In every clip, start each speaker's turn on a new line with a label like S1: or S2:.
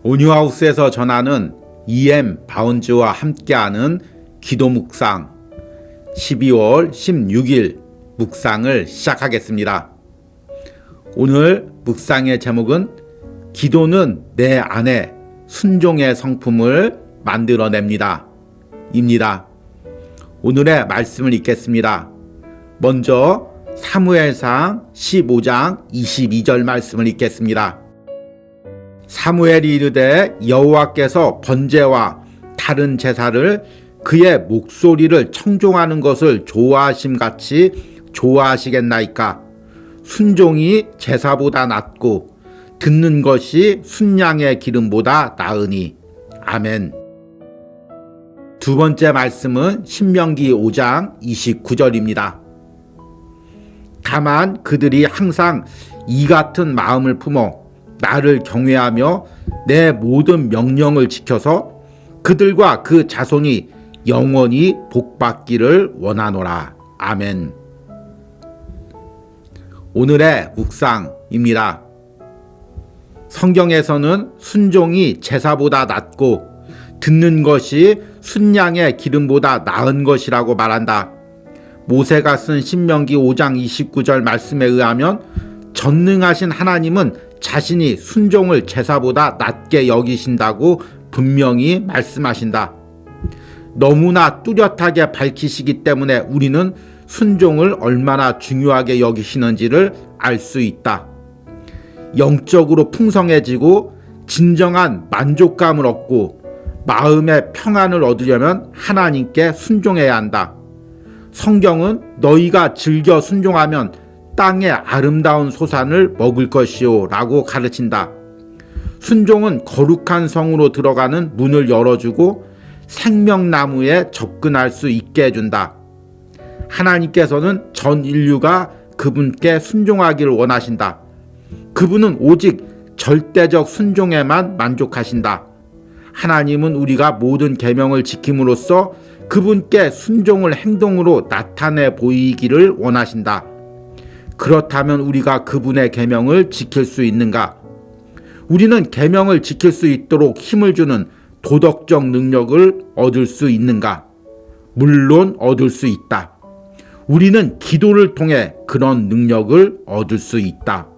S1: 온유하우스에서 전하는 EM 바운즈와 함께하는 기도 묵상 12월 16일 묵상을 시작하겠습니다. 오늘 묵상의 제목은 기도는 내 안에 순종의 성품을 만들어냅니다. 입니다. 오늘의 말씀을 읽겠습니다. 먼저 사무엘상 15장 22절 말씀을 읽겠습니다. 사무엘이 이르되 여호와께서 번제와 다른 제사를 그의 목소리를 청종하는 것을 좋아하심 같이 좋아하시겠나이까. 순종이 제사보다 낫고 듣는 것이 순양의 기름보다 나으니. 아멘. 두 번째 말씀은 신명기 5장 29절입니다. 다만 그들이 항상 이 같은 마음을 품어 나를 경외하며 내 모든 명령을 지켜서 그들과 그 자손이 영원히 복받기를 원하노라. 아멘. 오늘의 묵상입니다. 성경에서는 순종이 제사보다 낫고 듣는 것이 순양의 기름보다 나은 것이라고 말한다. 모세가 쓴 신명기 5장 29절 말씀에 의하면 전능하신 하나님은 자신이 순종을 제사보다 낮게 여기신다고 분명히 말씀하신다. 너무나 뚜렷하게 밝히시기 때문에 우리는 순종을 얼마나 중요하게 여기시는지를 알 수 있다. 영적으로 풍성해지고 진정한 만족감을 얻고 마음의 평안을 얻으려면 하나님께 순종해야 한다. 성경은 너희가 즐겨 순종하면 땅의 아름다운 소산을 먹을 것이요 라고 가르친다. 순종은 거룩한 성으로 들어가는 문을 열어주고 생명나무에 접근할 수 있게 해준다. 하나님께서는 전 인류가 그분께 순종하기를 원하신다. 그분은 오직 절대적 순종에만 만족하신다. 하나님은 우리가 모든 계명을 지킴으로써 그분께 순종을 행동으로 나타내 보이기를 원하신다. 그렇다면 우리가 그분의 계명을 지킬 수 있는가? 우리는 계명을 지킬 수 있도록 힘을 주는 도덕적 능력을 얻을 수 있는가? 물론 얻을 수 있다. 우리는 기도를 통해 그런 능력을 얻을 수 있다.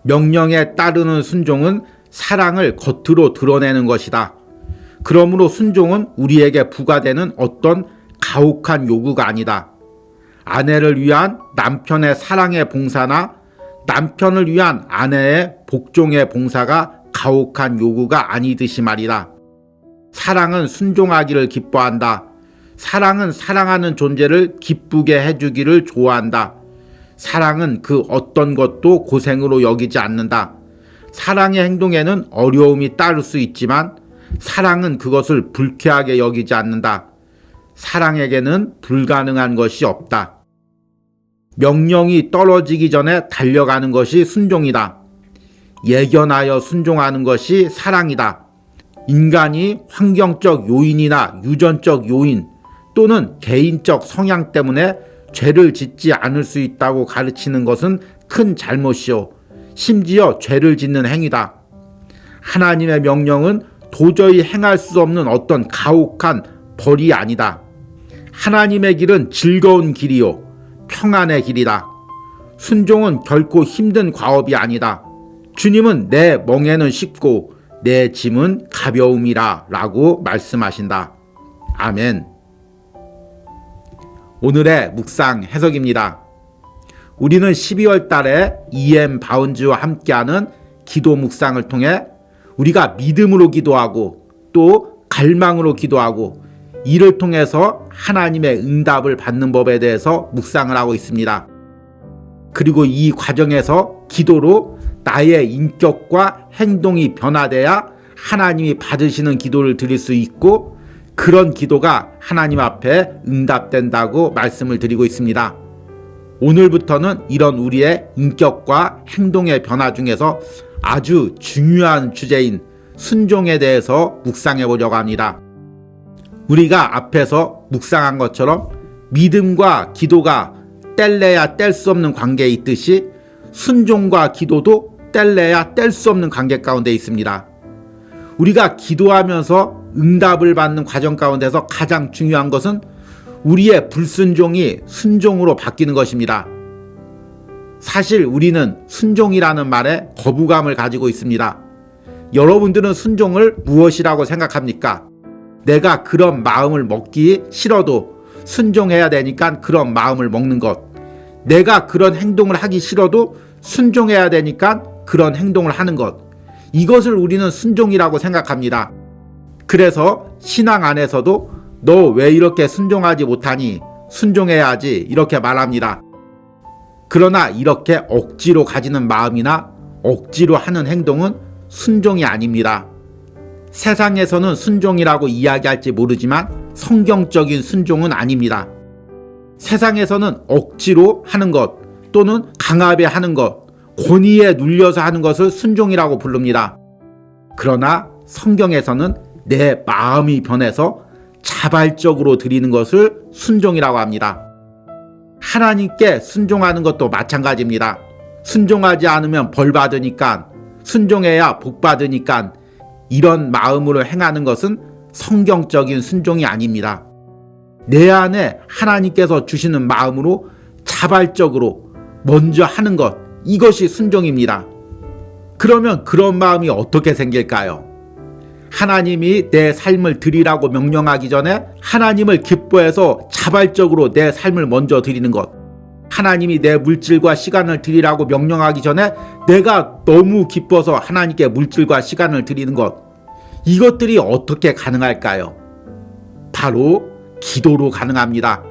S1: 명령에 따르는 순종은 사랑을 겉으로 드러내는 것이다. 그러므로 순종은 우리에게 부과되는 어떤 가혹한 요구가 아니다. 아내를 위한 남편의 사랑의 봉사나 남편을 위한 아내의 복종의 봉사가 가혹한 요구가 아니듯이 말이다. 사랑은 순종하기를 기뻐한다. 사랑은 사랑하는 존재를 기쁘게 해주기를 좋아한다. 사랑은 그 어떤 것도 고생으로 여기지 않는다. 사랑의 행동에는 어려움이 따를 수 있지만 사랑은 그것을 불쾌하게 여기지 않는다. 사랑에게는 불가능한 것이 없다. 명령이 떨어지기 전에 달려가는 것이 순종이다. 예견하여 순종하는 것이 사랑이다. 인간이 환경적 요인이나 유전적 요인 또는 개인적 성향 때문에 죄를 짓지 않을 수 있다고 가르치는 것은 큰 잘못이요. 심지어 죄를 짓는 행위다. 하나님의 명령은 도저히 행할 수 없는 어떤 가혹한 벌이 아니다. 하나님의 길은 즐거운 길이요 평안의 길이다. 순종은 결코 힘든 과업이 아니다. 주님은 내 멍에는 쉽고 내 짐은 가벼움이라 라고 말씀하신다. 아멘. 오늘의 묵상 해석입니다. 우리는 12월 달에 EM 바운즈와 함께하는 기도 묵상을 통해 우리가 믿음으로 기도하고 또 갈망으로 기도하고 이를 통해서 하나님의 응답을 받는 법에 대해서 묵상을 하고 있습니다. 그리고 이 과정에서 기도로 나의 인격과 행동이 변화돼야 하나님이 받으시는 기도를 드릴 수 있고 그런 기도가 하나님 앞에 응답된다고 말씀을 드리고 있습니다. 오늘부터는 이런 우리의 인격과 행동의 변화 중에서 아주 중요한 주제인 순종에 대해서 묵상해 보려고 합니다. 우리가 앞에서 묵상한 것처럼 믿음과 기도가 뗄래야 뗄 수 없는 관계에 있듯이 순종과 기도도 뗄래야 뗄 수 없는 관계 가운데 있습니다. 우리가 기도하면서 응답을 받는 과정 가운데서 가장 중요한 것은 우리의 불순종이 순종으로 바뀌는 것입니다. 사실 우리는 순종이라는 말에 거부감을 가지고 있습니다. 여러분들은 순종을 무엇이라고 생각합니까? 내가 그런 마음을 먹기 싫어도 순종해야 되니까 그런 마음을 먹는 것. 내가 그런 행동을 하기 싫어도 순종해야 되니까 그런 행동을 하는 것. 이것을 우리는 순종이라고 생각합니다. 그래서 신앙 안에서도 너 왜 이렇게 순종하지 못하니? 순종해야지 이렇게 말합니다. 그러나 이렇게 억지로 가지는 마음이나 억지로 하는 행동은 순종이 아닙니다. 세상에서는 순종이라고 이야기할지 모르지만 성경적인 순종은 아닙니다. 세상에서는 억지로 하는 것 또는 강압에 하는 것, 권위에 눌려서 하는 것을 순종이라고 부릅니다. 그러나 성경에서는 내 마음이 변해서 자발적으로 드리는 것을 순종이라고 합니다. 하나님께 순종하는 것도 마찬가지입니다. 순종하지 않으면 벌 받으니까, 순종해야 복 받으니까 이런 마음으로 행하는 것은 성경적인 순종이 아닙니다. 내 안에 하나님께서 주시는 마음으로 자발적으로 먼저 하는 것, 이것이 순종입니다. 그러면 그런 마음이 어떻게 생길까요? 하나님이 내 삶을 드리라고 명령하기 전에 하나님을 기뻐해서 자발적으로 내 삶을 먼저 드리는 것. 하나님이 내 물질과 시간을 드리라고 명령하기 전에 내가 너무 기뻐서 하나님께 물질과 시간을 드리는 것. 이것들이 어떻게 가능할까요? 바로 기도로 가능합니다.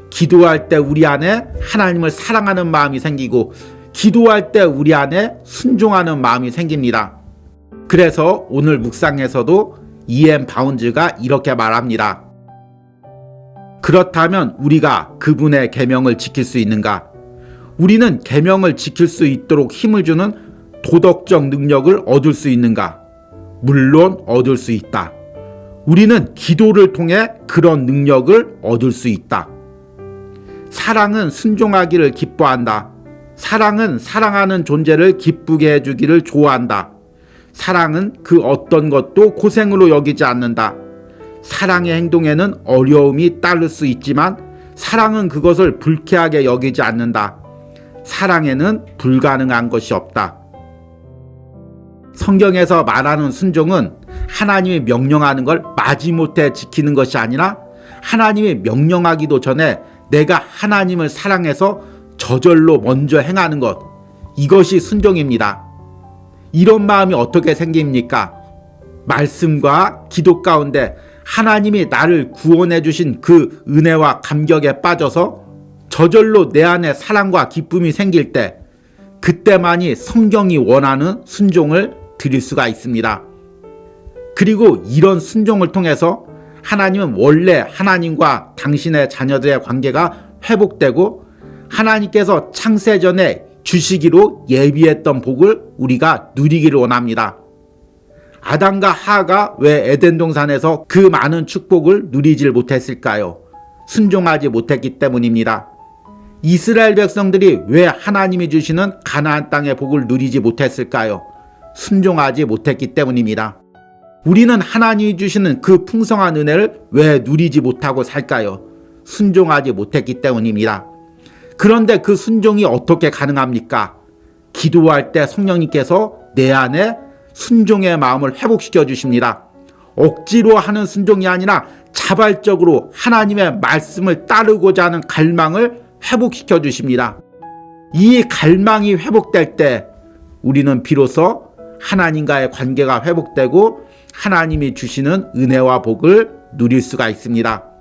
S1: 기도할 때 우리 안에 하나님을 사랑하는 마음이 생기고 기도할 때 우리 안에 순종하는 마음이 생깁니다. 그래서 오늘 묵상에서도 E.M. 바운즈가 이렇게 말합니다. 그렇다면 우리가 그분의 계명을 지킬 수 있는가? 우리는 계명을 지킬 수 있도록 힘을 주는 도덕적 능력을 얻을 수 있는가? 물론 얻을 수 있다. 우리는 기도를 통해 그런 능력을 얻을 수 있다. 사랑은 순종하기를 기뻐한다. 사랑은 사랑하는 존재를 기쁘게 해주기를 좋아한다. 사랑은 그 어떤 것도 고생으로 여기지 않는다. 사랑의 행동에는 어려움이 따를 수 있지만 사랑은 그것을 불쾌하게 여기지 않는다. 사랑에는 불가능한 것이 없다. 성경에서 말하는 순종은 하나님이 명령하는 걸 마지못해 지키는 것이 아니라 하나님이 명령하기도 전에 내가 하나님을 사랑해서 저절로 먼저 행하는 것. 이것이 순종입니다. 이런 마음이 어떻게 생깁니까? 말씀과 기도 가운데 하나님이 나를 구원해 주신 그 은혜와 감격에 빠져서 저절로 내 안에 사랑과 기쁨이 생길 때 그때만이 성경이 원하는 순종을 드릴 수가 있습니다. 그리고 이런 순종을 통해서 하나님은 원래 하나님과 당신의 자녀들의 관계가 회복되고 하나님께서 창세전에 주시기로 예비했던 복을 우리가 누리기를 원합니다. 아담과 하가 왜 에덴 동산에서 그 많은 축복을 누리질 못했을까요? 순종하지 못했기 때문입니다. 이스라엘 백성들이 왜 하나님이 주시는 가나안 땅의 복을 누리지 못했을까요? 순종하지 못했기 때문입니다. 우리는 하나님이 주시는 그 풍성한 은혜를 왜 누리지 못하고 살까요? 순종하지 못했기 때문입니다. 그런데 그 순종이 어떻게 가능합니까? 기도할 때 성령님께서 내 안에 순종의 마음을 회복시켜 주십니다. 억지로 하는 순종이 아니라 자발적으로 하나님의 말씀을 따르고자 하는 갈망을 회복시켜 주십니다. 이 갈망이 회복될 때 우리는 비로소 하나님과의 관계가 회복되고 하나님이 주시는 은혜와 복을 누릴 수가 있습니다.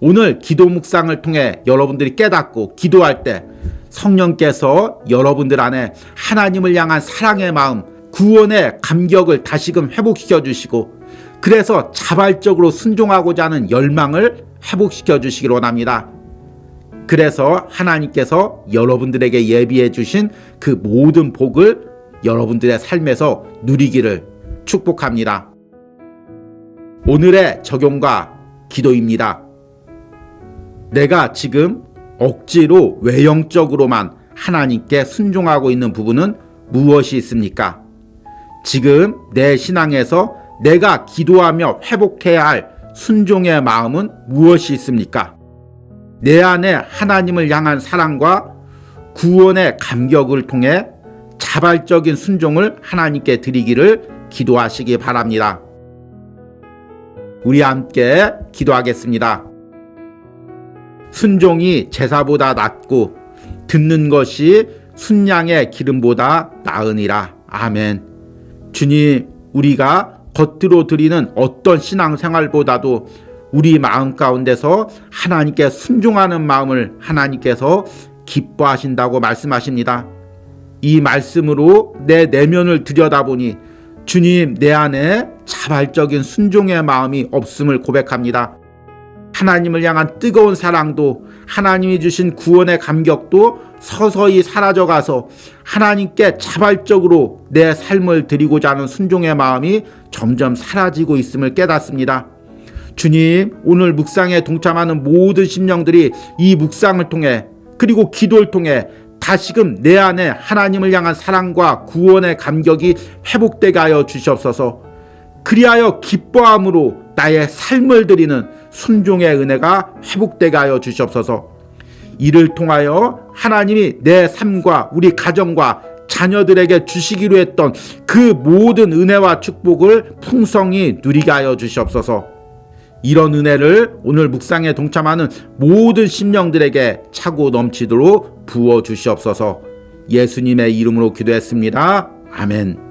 S1: 오늘 기도 묵상을 통해 여러분들이 깨닫고 기도할 때 성령께서 여러분들 안에 하나님을 향한 사랑의 마음, 구원의 감격을 다시금 회복시켜 주시고 그래서 자발적으로 순종하고자 하는 열망을 회복시켜 주시길 원합니다. 그래서 하나님께서 여러분들에게 예비해 주신 그 모든 복을 여러분들의 삶에서 누리기를 축복합니다. 오늘의 적용과 기도입니다. 내가 지금 억지로 외형적으로만 하나님께 순종하고 있는 부분은 무엇이 있습니까? 지금 내 신앙에서 내가 기도하며 회복해야 할 순종의 마음은 무엇이 있습니까? 내 안에 하나님을 향한 사랑과 구원의 감격을 통해 자발적인 순종을 하나님께 드리기를 기도하시기 바랍니다. 우리 함께 기도하겠습니다. 순종이 제사보다 낫고 듣는 것이 순양의 기름보다 나으니라. 아멘. 주님, 우리가 겉으로 드리는 어떤 신앙생활보다도 우리 마음 가운데서 하나님께 순종하는 마음을 하나님께서 기뻐하신다고 말씀하십니다. 이 말씀으로 내 내면을 들여다보니 주님, 내 안에 자발적인 순종의 마음이 없음을 고백합니다. 하나님을 향한 뜨거운 사랑도, 하나님이 주신 구원의 감격도 서서히 사라져가서 하나님께 자발적으로 내 삶을 드리고자 하는 순종의 마음이 점점 사라지고 있음을 깨닫습니다. 주님, 오늘 묵상에 동참하는 모든 심령들이 이 묵상을 통해, 그리고 기도를 통해 다시금 내 안에 하나님을 향한 사랑과 구원의 감격이 회복되게 하여 주시옵소서. 그리하여 기뻐함으로 나의 삶을 드리는 순종의 은혜가 회복되게 하여 주시옵소서. 이를 통하여 하나님이 내 삶과 우리 가정과 자녀들에게 주시기로 했던 그 모든 은혜와 축복을 풍성히 누리게 하여 주시옵소서. 이런 은혜를 오늘 묵상에 동참하는 모든 심령들에게 차고 넘치도록 부어 주시옵소서. 예수님의 이름으로 기도했습니다. 아멘.